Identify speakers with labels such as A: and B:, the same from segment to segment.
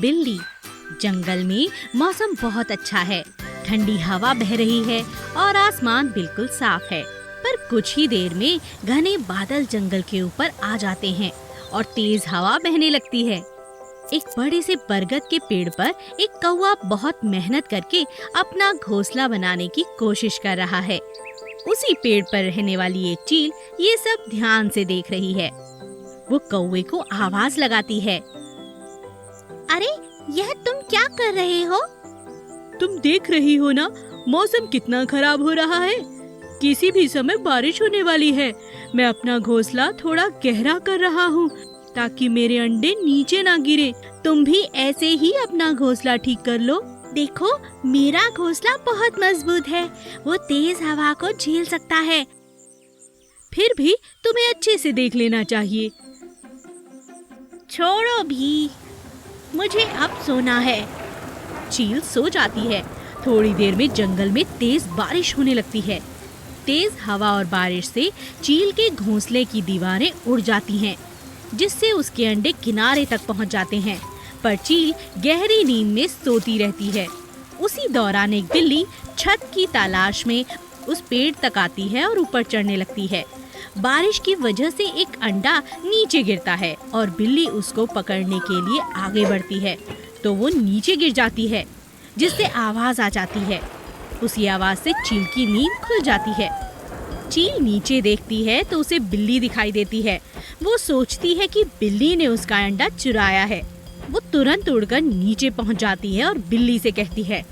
A: बिल्ली। जंगल में मौसम बहुत अच्छा है, ठंडी हवा बह रही है और आसमान बिल्कुल साफ है। पर कुछ ही देर में घने बादल जंगल के ऊपर आ जाते हैं और तेज हवा बहने लगती है। एक बड़े से बरगद के पेड़ पर एक कौवा बहुत मेहनत करके अपना घोंसला बनाने की कोशिश कर रहा है। उसी पेड़ पर रहने वाली एक चील ये सब ध्यान से देख रही है। वो कौवे को आवाज लगाती है, अरे यह तुम क्या कर रहे हो?
B: तुम देख रही हो ना, मौसम कितना खराब हो रहा है। किसी भी समय बारिश होने वाली है। मैं अपना घोंसला थोड़ा गहरा कर रहा हूँ ताकि मेरे अंडे नीचे ना गिरे। तुम भी ऐसे ही अपना घोंसला ठीक कर लो।
A: देखो, मेरा घोंसला बहुत मजबूत है, वो तेज हवा को झेल सकता है।
B: फिर भी तुम्हें अच्छे से देख लेना चाहिए।
A: छोड़ो भी, मुझे अब सोना है।
B: चील सो जाती है। थोड़ी देर में जंगल में तेज बारिश होने लगती है। तेज हवा और बारिश से चील के घोंसले की दीवारें उड़ जाती हैं, जिससे उसके अंडे किनारे तक पहुंच जाते हैं। पर चील गहरी नींद में सोती रहती है। उसी दौरान एक बिल्ली छत की तलाश में उस पेड़ तक आती है और ऊपर चढ़ने लगती है। बारिश की वजह से एक अंडा नीचे गिरता है और बिल्ली उसको पकड़ने के लिए आगे बढ़ती है तो वो नीचे गिर जाती है, जिससे आवाज आ जाती है। उसी आवाज से चील की नींद खुल जाती है। चील नीचे देखती है तो उसे बिल्ली दिखाई देती है। वो सोचती है कि बिल्ली ने उसका अंडा चुराया है। वो तुरंत उड़कर नीचे पहुंच जाती है और बिल्ली से कहती है,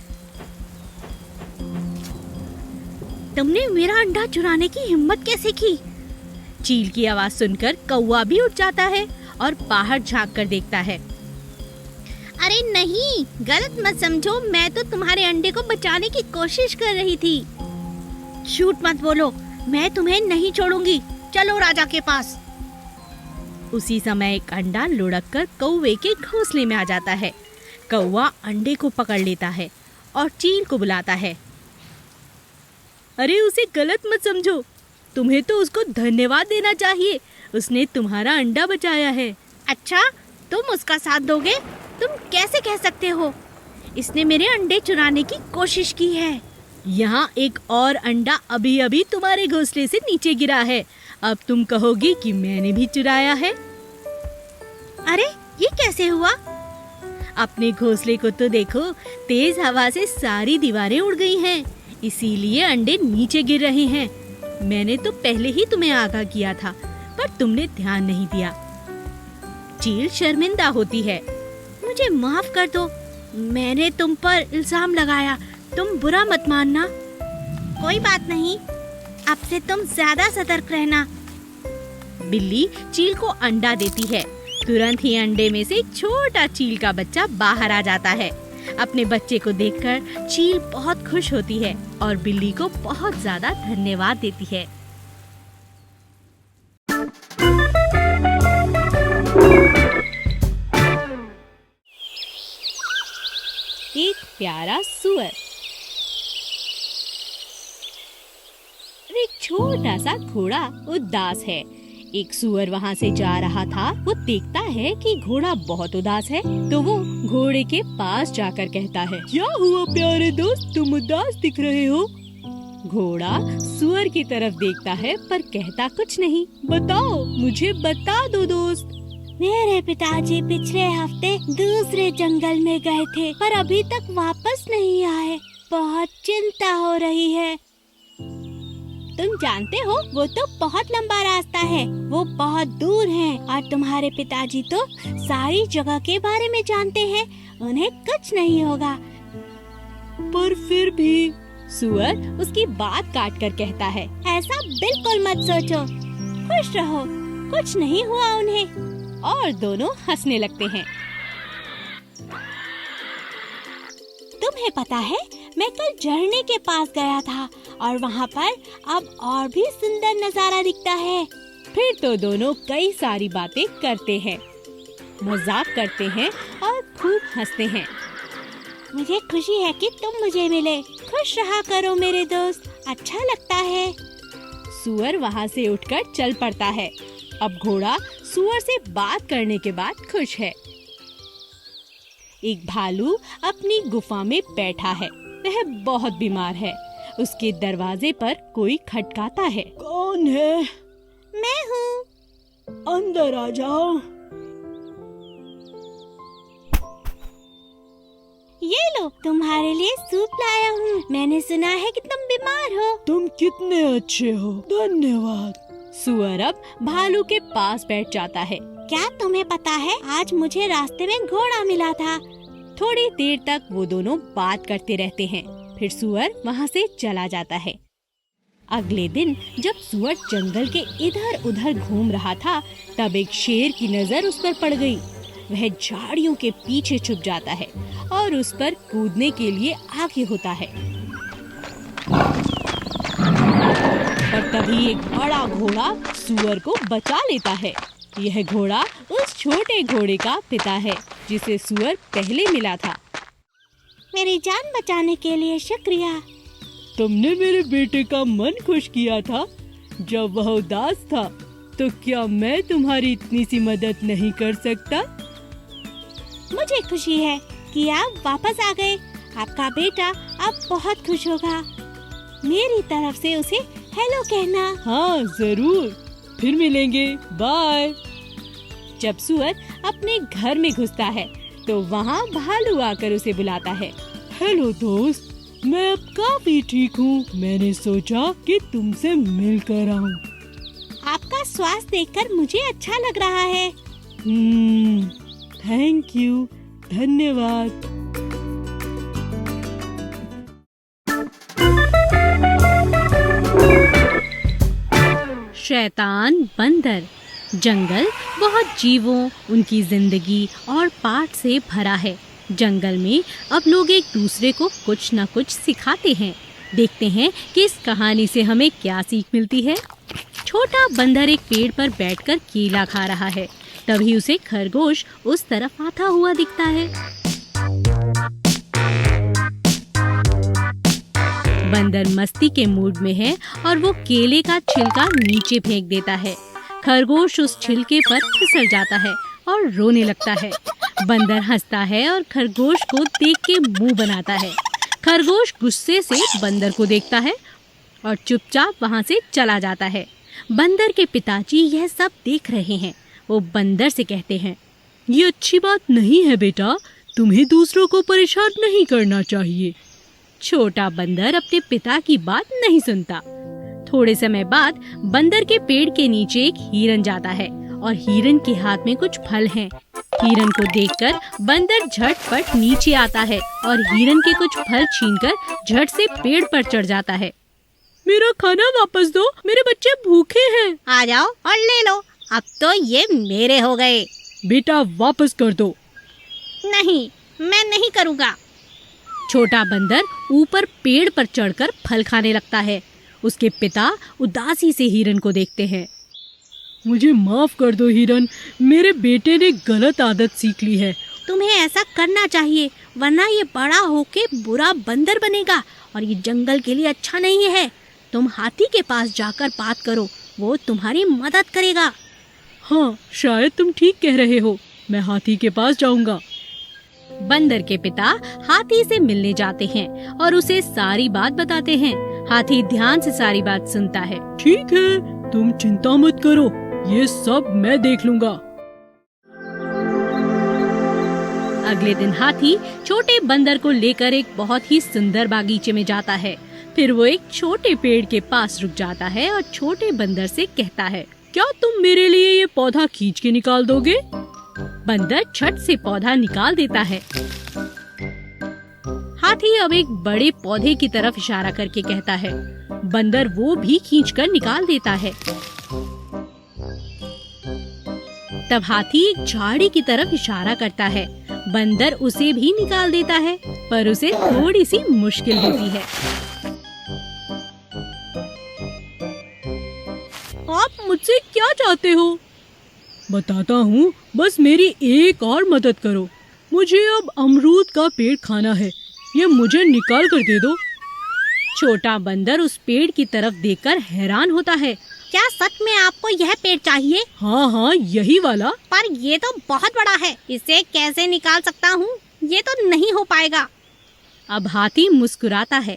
A: तुमने मेरा अंडा चुराने की हिम्मत कैसे की?
B: चील की आवाज सुनकर कौवा भी उठ जाता है और बाहर झांक कर देखता है।
A: अरे नहीं, गलत मत समझो, मैं तो तुम्हारे अंडे को बचाने की कोशिश कर रही थी। झूठ मत बोलो, मैं तुम्हें नहीं छोड़ूंगी। चलो राजा के पास।
B: उसी समय एक अंडा लुढ़क कर कौवे के घोंसले में आ जाता है। कौवा अंडे को पकड़ लेता है और चील को बुलाता है। अरे उसे गलत मत समझो, तुम्हें तो उसको धन्यवाद देना चाहिए। उसने तुम्हारा अंडा बचाया है।
A: अच्छा, तुम उसका साथ दोगे? तुम कैसे कह सकते हो? इसने मेरे अंडे चुराने की कोशिश की है।
B: यहाँ एक और अंडा अभी अभी तुम्हारे घोंसले से नीचे गिरा है। अब तुम कहोगी कि मैंने भी चुराया है।
A: अरे ये कैसे हुआ?
B: अपने घोंसले को तो देखो, तेज हवा से सारी दीवारें उड़ गई हैं, इसीलिए अंडे नीचे गिर रहे हैं। मैंने तो पहले ही तुम्हें आगाह किया था, पर तुमने ध्यान नहीं दिया। चील शर्मिंदा होती है।
A: मुझे माफ कर दो, मैंने तुम पर इल्जाम लगाया, तुम बुरा मत मानना। कोई बात नहीं, अब से तुम ज्यादा सतर्क रहना।
B: बिल्ली चील को अंडा देती है। तुरंत ही अंडे में से एक छोटा चील का बच्चा बाहर आ जाता है। अपने बच्चे को देखकर चील बहुत खुश होती है और बिल्ली को बहुत ज्यादा धन्यवाद देती है। एक प्यारा सुअर। एक छोटा सा घोड़ा उदास है। एक सुअर वहाँ से जा रहा था। वो देखता है कि घोड़ा बहुत उदास है, तो वो घोड़े के पास जाकर कहता है, क्या हुआ प्यारे दोस्त, तुम उदास दिख रहे हो? घोड़ा सुअर की तरफ देखता है पर कहता कुछ नहीं। बताओ, मुझे बता दो दोस्त।
A: मेरे पिताजी पिछले हफ्ते दूसरे जंगल में गए थे, पर अभी तक वापस नहीं आए। बहुत चिंता हो रही है। तुम जानते हो, वो तो बहुत लंबा रास्ता है, वो बहुत दूर है और तुम्हारे पिताजी तो सारी जगह के बारे में जानते हैं, उन्हें कुछ नहीं होगा।
B: पर फिर भी, सुअर उसकी बात काट कर कहता है,
A: ऐसा बिल्कुल मत सोचो, खुश रहो, कुछ नहीं हुआ उन्हें।
B: और दोनों हंसने लगते हैं।
A: तुम्हें पता है, मैं कल झरने के पास गया था और वहाँ पर अब और भी सुंदर नजारा दिखता है।
B: फिर तो दोनों कई सारी बातें करते हैं, मजाक करते हैं और खूब हंसते हैं।
A: मुझे खुशी है कि तुम मुझे मिले। खुश रहा करो मेरे दोस्त, अच्छा लगता है।
B: सुअर वहाँ से उठकर चल पड़ता है। अब घोड़ा सुअर से बात करने के बाद खुश है। एक भालू अपनी गुफा में बैठा है। वह बहुत बीमार है। उसके दरवाजे पर कोई खटकाता है।
C: कौन है?
A: मैं हूँ।
C: अंदर आ जाओ।
A: ये लो, तुम्हारे लिए सूप लाया हूँ। मैंने सुना है कि तुम बीमार हो।
C: तुम कितने अच्छे हो, धन्यवाद।
B: सुअर अब भालू के पास बैठ जाता है।
A: क्या तुम्हें पता है, आज मुझे रास्ते में घोड़ा मिला था।
B: थोड़ी देर तक वो दोनों बात करते रहते हैं। फिर सुअर वहाँ से चला जाता है। अगले दिन जब सुअर जंगल के इधर उधर घूम रहा था, तब एक शेर की नजर उस पर पड़ गई। वह झाड़ियों के पीछे छुप जाता है और उस पर कूदने के लिए आगे होता है। पर तभी एक बड़ा घोड़ा सुअर को बचा लेता है। यह घोड़ा उस छोटे घोड़े का पिता है जिसे सुअर पहले मिला था।
A: मेरी जान बचाने के लिए शुक्रिया।
C: तुमने मेरे बेटे का मन खुश किया था जब वह उदास था, तो क्या मैं तुम्हारी इतनी सी मदद नहीं कर सकता?
A: मुझे खुशी है कि आप वापस आ गए। आपका बेटा अब बहुत खुश होगा। मेरी तरफ से उसे हेलो कहना।
C: हाँ जरूर, फिर मिलेंगे, बाय।
B: जब सुअर अपने घर में घुसता है तो वहाँ भालू आकर उसे बुलाता है।
C: हेलो दोस्त, मैं अब काफी ठीक हूँ। मैंने सोचा कि तुमसे मिलकर आऊँ।
A: आपका स्वास्थ्य देखकर मुझे अच्छा लग रहा है।
C: थैंक यू, धन्यवाद।
B: शैतान बंदर। जंगल बहुत जीवों, उनकी जिंदगी और पाठ से भरा है। जंगल में अब लोग एक दूसरे को कुछ न कुछ सिखाते हैं। देखते हैं कि इस कहानी से हमें क्या सीख मिलती है। छोटा बंदर एक पेड़ पर बैठकर केला खा रहा है। तभी उसे खरगोश उस तरफ आता हुआ दिखता है। बंदर मस्ती के मूड में है और वो केले का छिलका नीचे फेंक देता है। खरगोश उस छिलके पर फिसल जाता है और रोने लगता है। बंदर हंसता है और खरगोश को देख के मुंह बनाता है। खरगोश गुस्से से बंदर को देखता है और चुपचाप वहाँ से चला जाता है। बंदर के पिताजी यह सब देख रहे हैं। वो बंदर से कहते हैं,
C: ये अच्छी बात नहीं है बेटा, तुम्हें दूसरों को परेशान नहीं करना चाहिए।
B: छोटा बंदर अपने पिता की बात नहीं सुनता। थोड़े समय बाद बंदर के पेड़ के नीचे एक हिरन जाता है और हिरन के हाथ में कुछ फल हैं। हिरन को देखकर बंदर झटपट नीचे आता है और हिरन के कुछ फल छीनकर झट से पेड़ पर चढ़ जाता है।
C: मेरा खाना वापस दो, मेरे बच्चे भूखे हैं।
A: आ जाओ और ले लो, अब तो ये मेरे हो गए।
C: बेटा वापस कर दो।
A: नहीं, मैं नहीं करूँगा।
B: छोटा बंदर ऊपर पेड़ पर चढ़कर फल खाने लगता है। उसके पिता उदासी से हिरन को देखते हैं।
C: मुझे माफ कर दो हिरन, मेरे बेटे ने गलत आदत सीख ली है।
A: तुम्हें ऐसा करना चाहिए, वरना ये बड़ा होके बुरा बंदर बनेगा और ये जंगल के लिए अच्छा नहीं है। तुम हाथी के पास जाकर बात करो, वो तुम्हारी मदद करेगा।
C: हाँ, शायद तुम ठीक कह रहे हो, मैं हाथी के पास जाऊंगा।
B: बंदर के पिता हाथी से मिलने जाते हैं और उसे सारी बात बताते हैं। हाथी ध्यान से सारी बात सुनता है।
C: ठीक है, तुम चिंता मत करो, ये सब मैं देख लूंगा।
B: अगले दिन हाथी छोटे बंदर को लेकर एक बहुत ही सुंदर बागीचे में जाता है। फिर वो एक छोटे पेड़ के पास रुक जाता है और छोटे बंदर से कहता है,
C: क्या तुम मेरे लिए ये पौधा खींच के निकाल दोगे?
B: बंदर छट से पौधा निकाल देता है। हाथी अब एक बड़े पौधे की तरफ इशारा करके कहता है। बंदर वो भी खींचकर निकाल देता है। तब हाथी एक झाड़ी की तरफ इशारा करता है। बंदर उसे भी निकाल देता है, पर उसे थोड़ी सी मुश्किल होती है।
C: आप मुझसे क्या चाहते हो? बताता हूँ, बस मेरी एक और मदद करो। मुझे अब अमरूद का पेड़ खाना है, ये मुझे निकाल कर दे दो।
B: छोटा बंदर उस पेड़ की तरफ देखकर हैरान होता है।
A: क्या सच में आपको यह पेड़ चाहिए?
C: हाँ हाँ, यही वाला।
A: पर ये तो बहुत बड़ा है, इसे कैसे निकाल सकता हूँ? ये तो नहीं हो पाएगा।
B: अब हाथी मुस्कुराता है।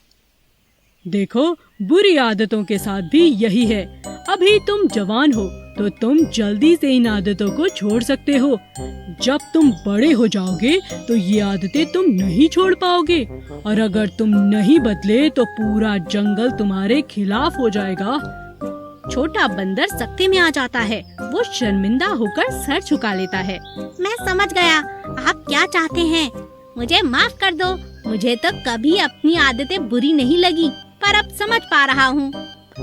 C: देखो, बुरी आदतों के साथ भी यही है। अभी तुम जवान हो तो तुम जल्दी से इन आदतों को छोड़ सकते हो। जब तुम बड़े हो जाओगे तो ये आदतें तुम नहीं छोड़ पाओगे, और अगर तुम नहीं बदले तो पूरा जंगल तुम्हारे खिलाफ हो जाएगा।
B: छोटा बंदर सख्ते में आ जाता है। वो शर्मिंदा होकर सर झुका लेता है।
A: मैं समझ गया, आप क्या चाहते हैं। मुझे माफ कर दो। मुझे तो कभी अपनी आदतें बुरी नहीं लगी, पर अब समझ पा रहा हूँ।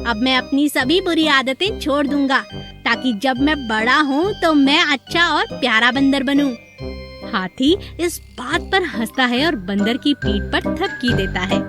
A: अब मैं अपनी सभी बुरी आदतें छोड़ दूंगा, ताकि जब मैं बड़ा हूँ तो मैं अच्छा और प्यारा बंदर बनूं।
B: हाथी इस बात पर हंसता है और बंदर की पीठ पर थपकी देता है।